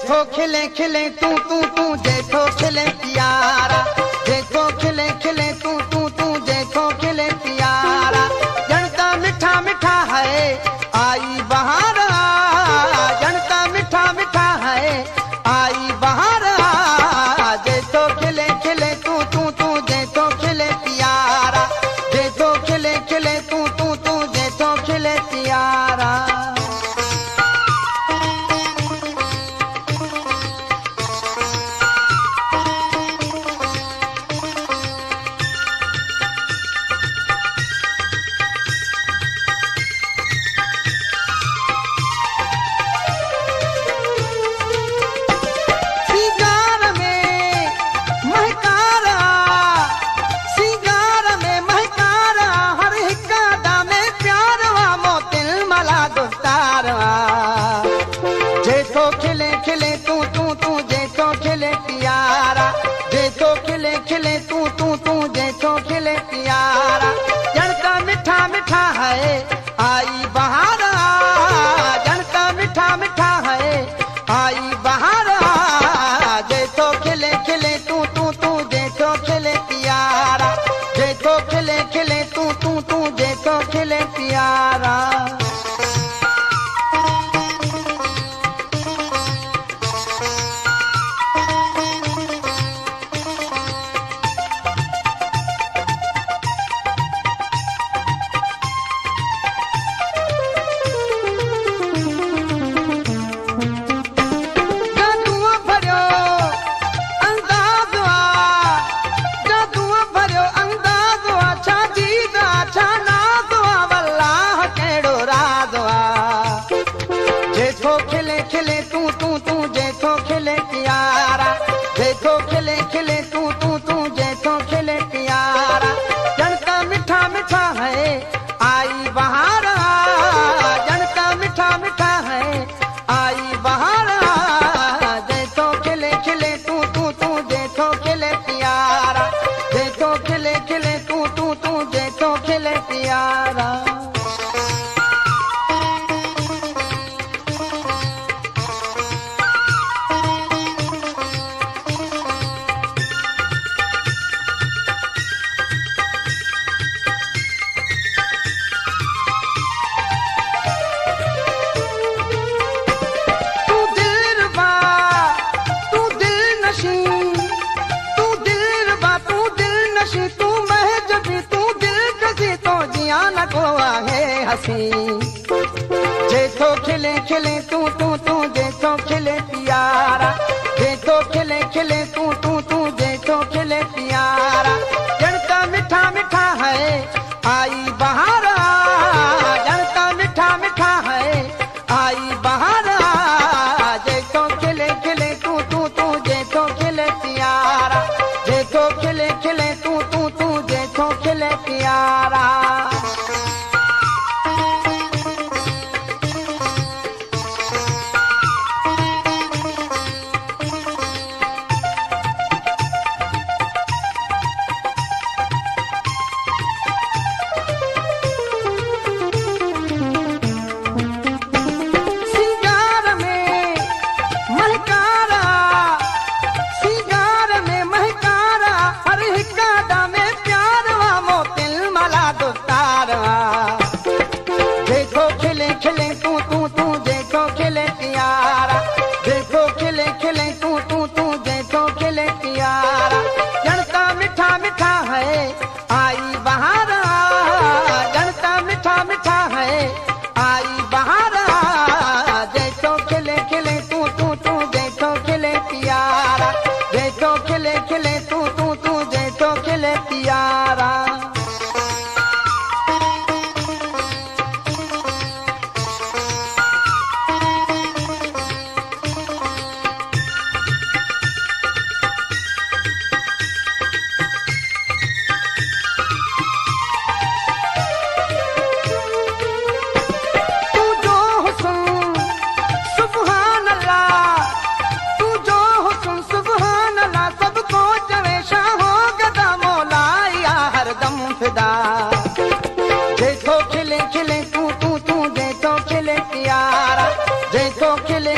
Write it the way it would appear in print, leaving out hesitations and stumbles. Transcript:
देखो खिले खिले तू देखो खिले प्यारा, देखो खिले खिले तू देखो खिले प्यारा। जनता मीठा मीठा है आई बहार, जनता मीठा मीठा है आई बहार। देखो खिले खिले तू देखो खिले प्यारा, देखो खिले खिले तू देखो खिले प्यारा। देखो खिले खिले तू देखो खिले प्यारा, देखो खिले खिले तू देखो खिले प्यारा। जनता मीठा मीठा है आई बहारा, जनता मीठा मीठा है आई बहारा। देखो खिले खिले तू देखो खिले प्यारा, देखो खिले खिले तू देखो खिले प्यारा। देखो खिले खिले तू देखो खिले प्यारा, देखो खिले खिले तू देखो खिले प्यारा। जनता मीठा मीठा है आई बहारा, जनता मीठा मीठा है आई बहारा। देखो खिले खिले तू देखो खिले प्यारा, देखो खिले खिले तू देखो खिले प्यारा। देखो खिले खिले तू देखो खिले प्यारा, देखो खिले खिले तू देखो खिले प्यारा। जनता मीठा मीठा है आई बहारा, जनता मीठा मीठा है आई बहारा। देखो खिले खिले तू देखो खिले प्यारा, देखो खिले खिले तू देखो खिले प्यारा। देखो खिले खिले तू देखो खिले प्यारा, देखो खिले खिले तू देखो खिले प्यारा। जनता मीठा मीठा है आई बहारा, जनता मीठा मीठा है आई बहारा। देखो खिले खिले तू देखो खिले प्यारा, देखो खिले खिले तू देखो खिले प्यारा। देखो खिले खिले तू देखो खिले प्यारा, देखो खिले